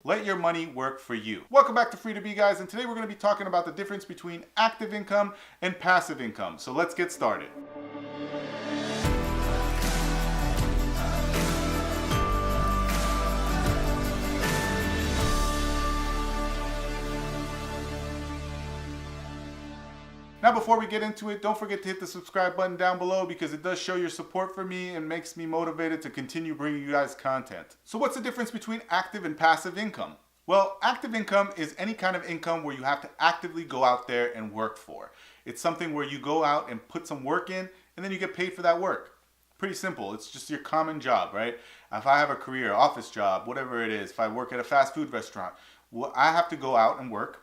Let your money work for you. Welcome back to Free to Be, guys, and today we're going to be talking about the difference between active income and passive income. So let's get started. Now, before we get into it, don't forget to hit the subscribe button down below because it does show your support for me and makes me motivated to continue bringing you guys content. So what's the difference between active and passive income? Well, active income is any kind of income where you have to actively go out there and work for. It's something where you go out and put some work in and then you get paid for that work. Pretty simple. It's just your common job, right? If I have a career, office job, whatever it is, if I work at a fast food restaurant, well, I have to go out and work.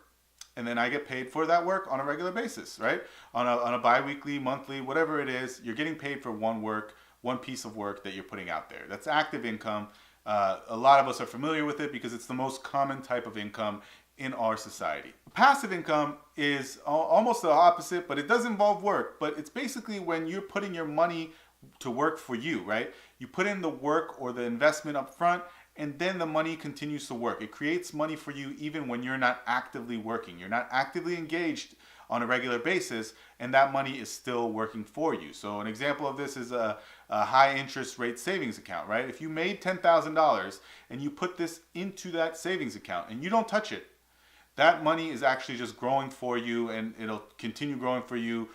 And then I get paid for that work on a regular basis, right? On a bi-weekly, monthly, whatever it is, you're getting paid for one piece of work that you're putting out there. That's active income. A lot of us are familiar with it because it's the most common type of income in our society. Passive income is almost the opposite, but it does involve work. But it's basically when you're putting your money to work for you, right? You put in the work or the investment up front, and then the money continues to work. It creates money for you even when you're not actively working. You're not actively engaged on a regular basis, and that money is still working for you. So an example of this is a high interest rate savings account, right? If you made $10,000 and you put this into that savings account and you don't touch it, that money is actually just growing for you, and it'll continue growing for you,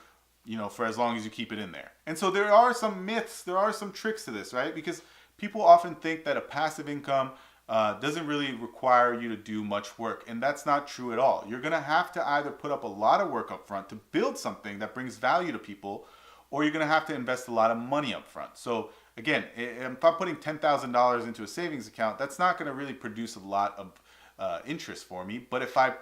for as long as you keep it in there. And so there are some myths, there are some tricks to this, right? Because people often think that a passive income doesn't really require you to do much work, and that's not true at all. You're going to have to either put up a lot of work up front to build something that brings value to people, or you're going to have to invest a lot of money up front. So again, if I'm putting $10,000 into a savings account, that's not going to really produce a lot of interest for me. But if I,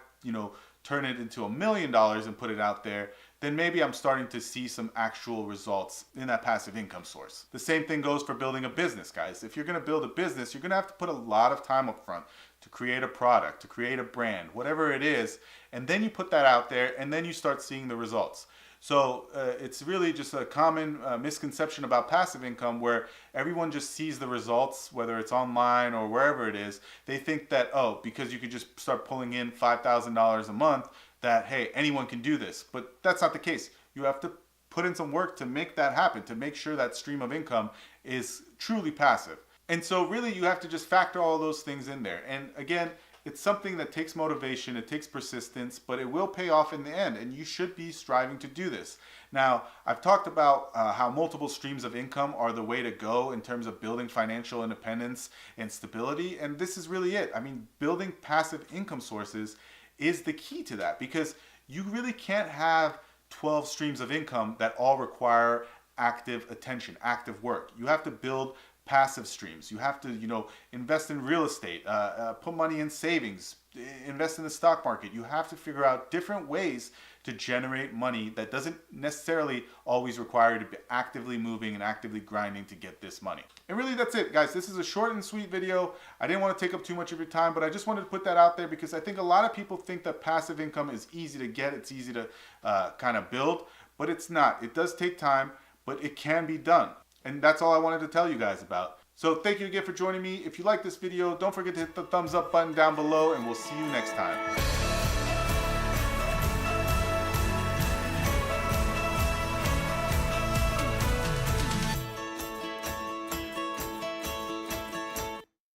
turn it into $1 million and put it out there, then maybe I'm starting to see some actual results in that passive income source. The same thing goes for building a business, guys. If you're going to build a business, you're going to have to put a lot of time up front to create a product, to create a brand, whatever it is, and then you put that out there and then you start seeing the results. So it's really just a common misconception about passive income where everyone just sees the results, whether it's online or wherever it is. They think that, because you could just start pulling in $5,000 a month, that, hey, anyone can do this. But that's not the case. You have to put in some work to make that happen, to make sure that stream of income is truly passive. And so really you have to just factor all those things in there. And again, it's something that takes motivation, it takes persistence, but it will pay off in the end, and you should be striving to do this. Now, I've talked about how multiple streams of income are the way to go in terms of building financial independence and stability, and this is really it. I mean, building passive income sources is the key to that, because you really can't have 12 streams of income that all require active attention, active work. You have to build passive streams. You have to, invest in real estate, put money in savings, invest in the stock market. You have to figure out different ways to generate money that doesn't necessarily always require you to be actively moving and actively grinding to get this money. And really that's it, guys. This is a short and sweet video. I didn't want to take up too much of your time, but I just wanted to put that out there because I think a lot of people think that passive income is easy to get. It's easy to kind of build, but it's not. It does take time, but it can be done. And that's all I wanted to tell you guys about. So thank you again for joining me. If you like this video, don't forget to hit the thumbs up button down below, and we'll see you next time.